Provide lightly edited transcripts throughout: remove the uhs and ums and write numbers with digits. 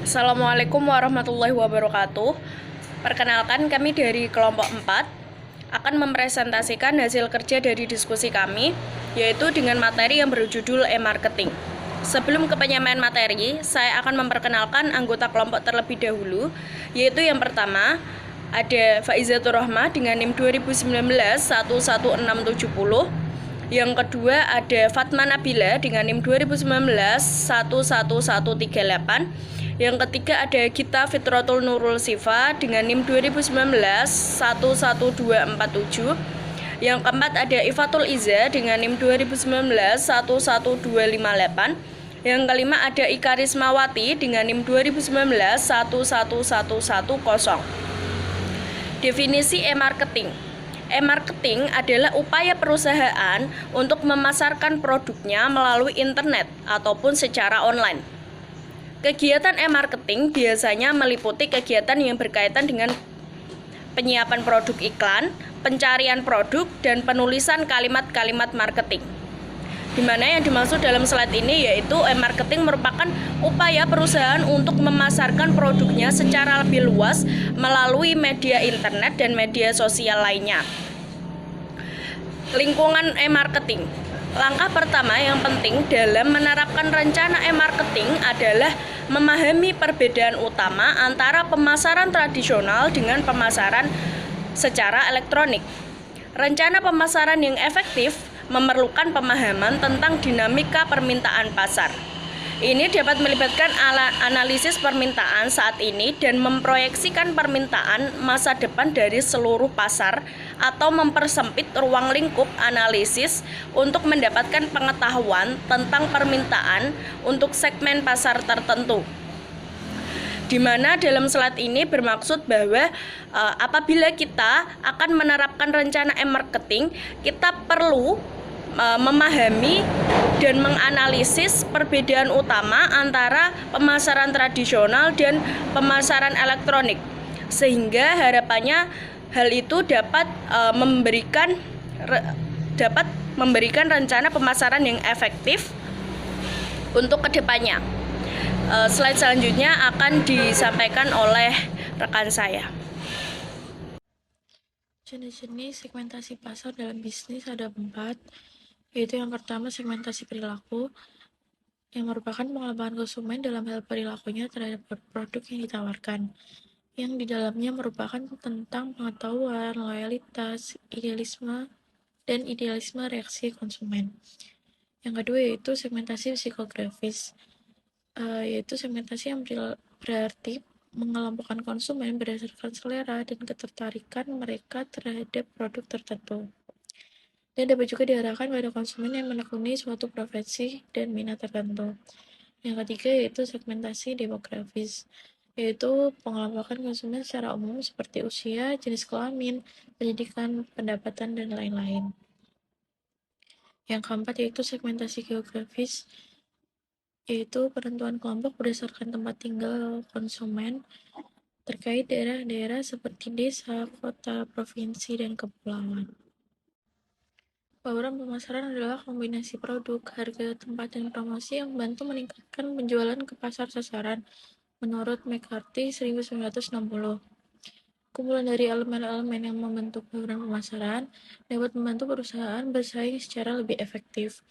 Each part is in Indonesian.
Assalamualaikum warahmatullahi wabarakatuh. Perkenalkan, kami dari kelompok 4 akan mempresentasikan hasil kerja dari diskusi kami, yaitu dengan materi yang berjudul e-marketing. Sebelum ke penyampaian materi, saya akan memperkenalkan anggota kelompok terlebih dahulu, yaitu yang pertama ada Faizatur Rahmah dengan NIM 2019 11670. Yang kedua ada Fatma Nabila dengan NIM 2019 11138. Yang ketiga ada Gita Fitratul Nurul Sifa dengan NIM 2019 11247. Yang keempat ada Ifatul Iza dengan NIM 2019 11258. Yang kelima ada Ika Rismawati dengan NIM 2019 11110. Definisi e-marketing. E-marketing adalah upaya perusahaan untuk memasarkan produknya melalui internet ataupun secara online. Kegiatan e-marketing biasanya meliputi kegiatan yang berkaitan dengan penyiapan produk iklan, pencarian produk, dan penulisan kalimat-kalimat marketing. Di mana yang dimaksud dalam slide ini yaitu e-marketing merupakan upaya perusahaan untuk memasarkan produknya secara lebih luas melalui media internet dan media sosial lainnya. Lingkungan e-marketing. Langkah pertama yang penting dalam menerapkan rencana e-marketing adalah memahami perbedaan utama antara pemasaran tradisional dengan pemasaran secara elektronik. Rencana pemasaran yang efektif memerlukan pemahaman tentang dinamika permintaan pasar. Ini dapat melibatkan analisis permintaan saat ini dan memproyeksikan permintaan masa depan dari seluruh pasar atau mempersempit ruang lingkup analisis untuk mendapatkan pengetahuan tentang permintaan untuk segmen pasar tertentu. Di mana dalam slide ini bermaksud bahwa apabila kita akan menerapkan rencana e-marketing, kita perlu memahami dan menganalisis perbedaan utama antara pemasaran tradisional dan pemasaran elektronik, sehingga harapannya hal itu dapat memberikan rencana pemasaran yang efektif untuk kedepannya. Slide selanjutnya akan disampaikan oleh rekan saya. Jenis-jenis segmentasi pasar dalam bisnis ada 4, yaitu yang pertama segmentasi perilaku, yang merupakan pengembangan konsumen dalam hal perilakunya terhadap produk yang ditawarkan, yang di dalamnya merupakan tentang pengetahuan, loyalitas, idealisme reaksi konsumen. Yang kedua yaitu segmentasi psikografis, yaitu segmentasi yang berarti mengelompokkan konsumen berdasarkan selera dan ketertarikan mereka terhadap produk tertentu. Dan dapat juga diarahkan pada konsumen yang menekuni suatu profesi dan minat tertentu. Yang ketiga yaitu segmentasi demografis, yaitu pengelompokan konsumen secara umum seperti usia, jenis kelamin, pendidikan, pendapatan, dan lain-lain. Yang keempat yaitu segmentasi geografis, yaitu penentuan kelompok berdasarkan tempat tinggal konsumen terkait daerah-daerah seperti desa, kota, provinsi, dan kepulauan. Bauran pemasaran adalah kombinasi produk, harga, tempat, dan promosi yang membantu meningkatkan penjualan ke pasar sasaran, menurut McCarthy 1960. Kumpulan dari elemen-elemen yang membentuk bauran pemasaran dapat membantu perusahaan bersaing secara lebih efektif,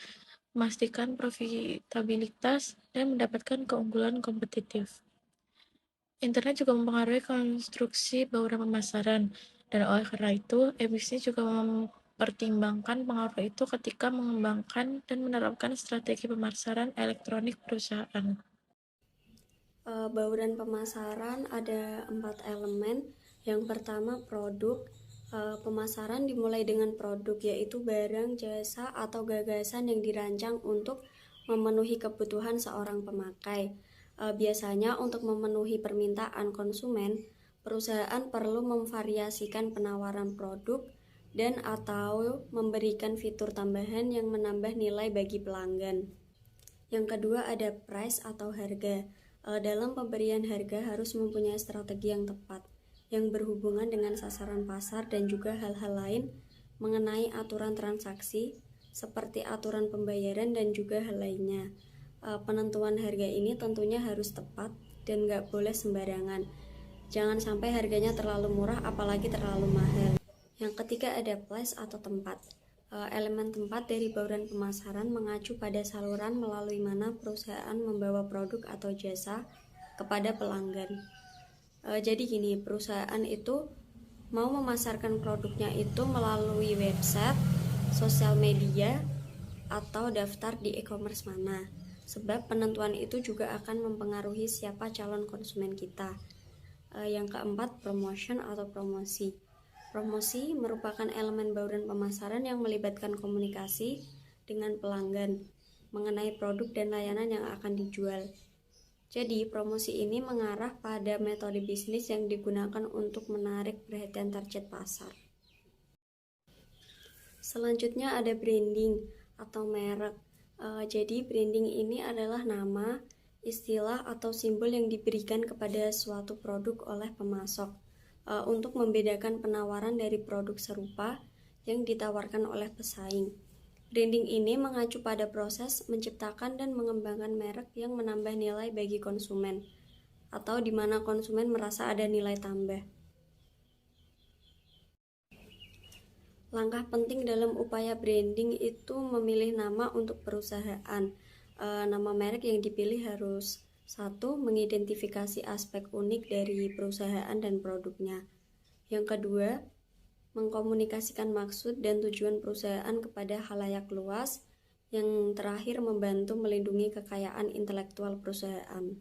memastikan profitabilitas, dan mendapatkan keunggulan kompetitif. Internet juga mempengaruhi konstruksi bauran pemasaran, dan oleh karena itu, bisnis juga mempertimbangkan pengaruh itu ketika mengembangkan dan menerapkan strategi pemasaran elektronik perusahaan. Bauran pemasaran ada 4 elemen. Yang pertama produk. Pemasaran dimulai dengan produk, yaitu barang, jasa, atau gagasan yang dirancang untuk memenuhi kebutuhan seorang pemakai. Biasanya untuk memenuhi permintaan konsumen, perusahaan perlu memvariasikan penawaran produk dan atau memberikan fitur tambahan yang menambah nilai bagi pelanggan. Yang kedua ada price atau harga. Dalam pemberian harga harus mempunyai strategi yang tepat, yang berhubungan dengan sasaran pasar dan juga hal-hal lain mengenai aturan transaksi, seperti aturan pembayaran dan juga hal lainnya. Penentuan harga ini tentunya harus tepat dan nggak boleh sembarangan. Jangan sampai harganya terlalu murah apalagi terlalu mahal. Yang ketiga ada place atau tempat. Elemen tempat dari bauran pemasaran mengacu pada saluran melalui mana perusahaan membawa produk atau jasa kepada pelanggan. Jadi gini, perusahaan itu mau memasarkan produknya itu melalui website, sosial media, atau daftar di e-commerce mana. Sebab penentuan itu juga akan mempengaruhi siapa calon konsumen kita. Yang keempat, promotion atau promosi. Promosi merupakan elemen bauran pemasaran yang melibatkan komunikasi dengan pelanggan mengenai produk dan layanan yang akan dijual. Jadi, promosi ini mengarah pada metode bisnis yang digunakan untuk menarik perhatian target pasar. Selanjutnya ada branding atau merek. Jadi, branding ini adalah nama, istilah atau simbol yang diberikan kepada suatu produk oleh pemasok untuk membedakan penawaran dari produk serupa yang ditawarkan oleh pesaing. Branding ini mengacu pada proses menciptakan dan mengembangkan merek yang menambah nilai bagi konsumen, atau di mana konsumen merasa ada nilai tambah. Langkah penting dalam upaya branding itu memilih nama untuk perusahaan. Nama merek yang dipilih harus 1. Mengidentifikasi aspek unik dari perusahaan dan produknya. Yang kedua, mengkomunikasikan maksud dan tujuan perusahaan kepada khalayak luas. Yang terakhir, membantu melindungi kekayaan intelektual perusahaan.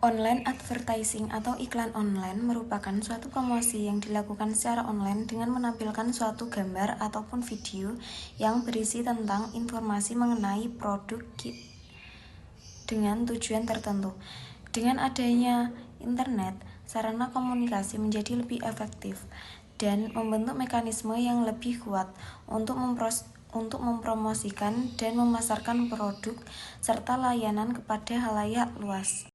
Online advertising atau iklan online merupakan suatu promosi yang dilakukan secara online dengan menampilkan suatu gambar ataupun video yang berisi tentang informasi mengenai produk dengan tujuan tertentu. Dengan adanya internet, sarana komunikasi menjadi lebih efektif dan membentuk mekanisme yang lebih kuat untuk mempromosikan dan memasarkan produk serta layanan kepada khalayak luas.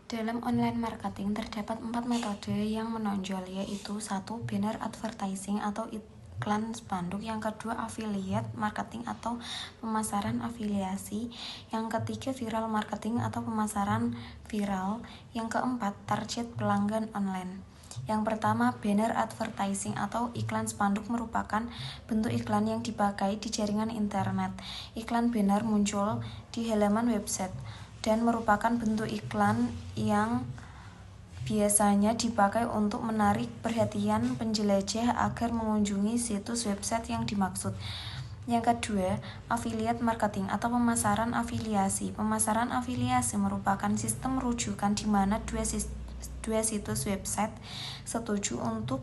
Dalam online marketing terdapat 4 metode yang menonjol, yaitu 1. Banner advertising atau iklan spanduk. Yang kedua, affiliate marketing atau pemasaran afiliasi. Yang ketiga, viral marketing atau pemasaran viral. Yang keempat, target pelanggan online. Yang pertama, banner advertising atau iklan spanduk merupakan bentuk iklan yang dipakai di jaringan internet. Iklan banner muncul di halaman website dan merupakan bentuk iklan yang biasanya dipakai untuk menarik perhatian penjelajah agar mengunjungi situs website yang dimaksud. Yang kedua, affiliate marketing atau pemasaran afiliasi. Pemasaran afiliasi merupakan sistem rujukan di mana dua situs website setuju untuk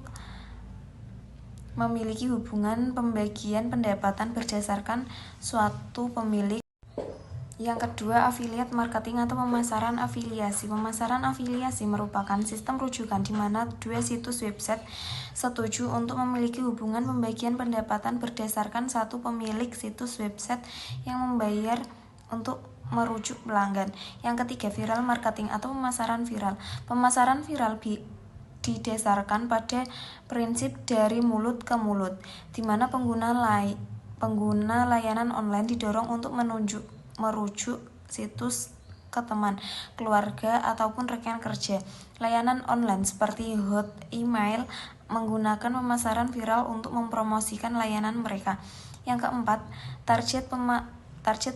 memiliki hubungan pembagian pendapatan berdasarkan suatu pemilik. Yang kedua, affiliate marketing atau pemasaran afiliasi. Pemasaran afiliasi merupakan sistem rujukan di mana dua situs website setuju untuk memiliki hubungan pembagian pendapatan berdasarkan satu pemilik situs website yang membayar untuk merujuk pelanggan. Yang ketiga, viral marketing atau pemasaran viral. Pemasaran viral didasarkan pada prinsip dari mulut ke mulut, di mana pengguna layanan online didorong untuk merujuk situs ke teman, keluarga, ataupun rekan kerja. Layanan online seperti hot email menggunakan pemasaran viral untuk mempromosikan layanan mereka. Yang keempat, target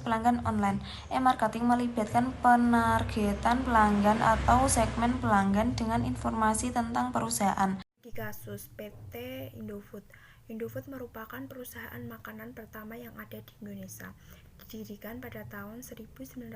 pelanggan online. E-marketing melibatkan penargetan pelanggan atau segmen pelanggan dengan informasi tentang perusahaan. Di kasus PT Indofood, Indofood merupakan perusahaan makanan pertama yang ada di Indonesia. Didirikan pada tahun 1968.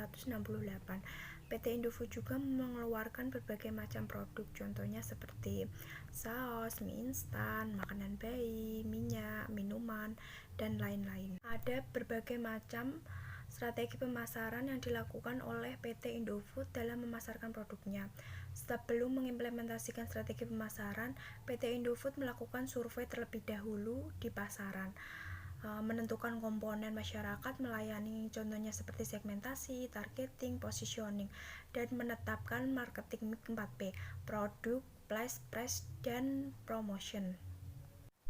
PT Indofood juga mengeluarkan berbagai macam produk, contohnya seperti saus, mie instan, makanan bayi, minyak, minuman, dan lain-lain. Ada berbagai macam strategi pemasaran yang dilakukan oleh PT Indofood dalam memasarkan produknya. Sebelum mengimplementasikan strategi pemasaran, PT Indofood melakukan survei terlebih dahulu di pasaran, menentukan komponen masyarakat melayani, contohnya seperti segmentasi, targeting, positioning, dan menetapkan marketing mix 4P, produk, place, price, dan promotion.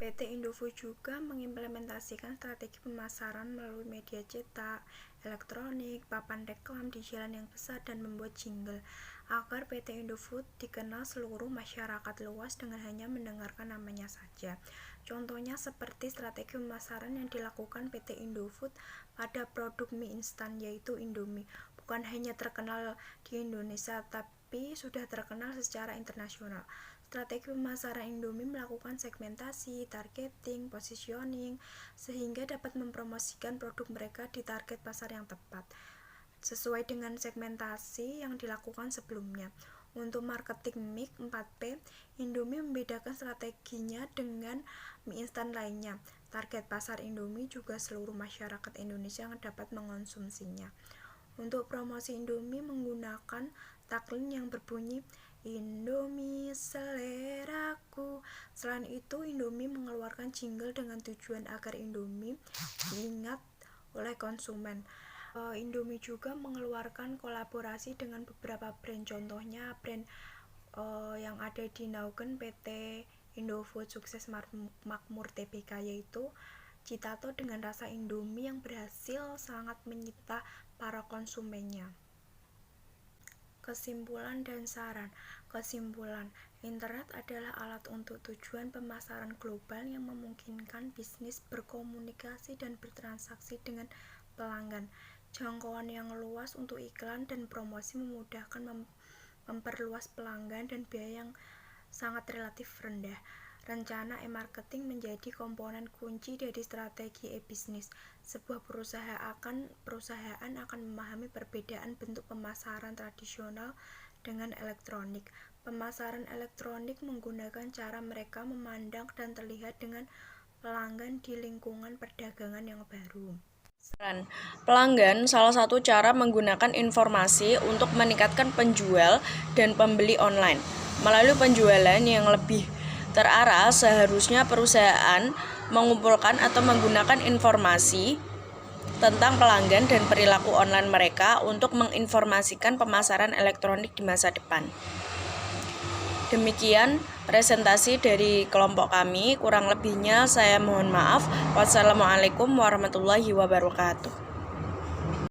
PT Indofood juga mengimplementasikan strategi pemasaran melalui media cetak, elektronik, papan reklam di jalan yang besar dan membuat jingle agar PT Indofood dikenal seluruh masyarakat luas dengan hanya mendengarkan namanya saja. Contohnya seperti strategi pemasaran yang dilakukan PT Indofood pada produk mie instan yaitu Indomie. Bukan hanya terkenal di Indonesia tapi sudah terkenal secara internasional. Strategi pemasaran Indomie melakukan segmentasi, targeting, positioning, sehingga dapat mempromosikan produk mereka di target pasar yang tepat, sesuai dengan segmentasi yang dilakukan sebelumnya. Untuk marketing mix 4P, Indomie membedakan strateginya dengan mie instan lainnya. Target pasar Indomie juga seluruh masyarakat Indonesia yang dapat mengonsumsinya. Untuk promosi Indomie menggunakan tagline yang berbunyi Indomie seleraku. Selain itu, Indomie mengeluarkan jingle dengan tujuan agar Indomie diingat oleh konsumen. Indomie juga mengeluarkan kolaborasi dengan beberapa brand, contohnya brand yang ada di Naugen PT Indofood Sukses Makmur Tbk, yaitu Citato dengan rasa Indomie yang berhasil sangat menyita para konsumennya. Kesimpulan dan saran. Kesimpulan, internet adalah alat untuk tujuan pemasaran global yang memungkinkan bisnis berkomunikasi dan bertransaksi dengan pelanggan. Jangkauan yang luas untuk iklan dan promosi memudahkan memperluas pelanggan dan biaya yang sangat relatif rendah. Rencana e-marketing menjadi komponen kunci dari strategi e-bisnis. Sebuah perusahaan akan memahami perbedaan bentuk pemasaran tradisional dengan elektronik. Pemasaran elektronik menggunakan cara mereka memandang dan terlihat dengan pelanggan di lingkungan perdagangan yang baru. Pelanggan salah satu cara menggunakan informasi untuk meningkatkan penjual dan pembeli online. Melalui penjualan yang lebih terarah, seharusnya perusahaan mengumpulkan atau menggunakan informasi tentang pelanggan dan perilaku online mereka untuk menginformasikan pemasaran elektronik di masa depan. Demikian presentasi dari kelompok kami, kurang lebihnya saya mohon maaf. Wassalamualaikum warahmatullahi wabarakatuh.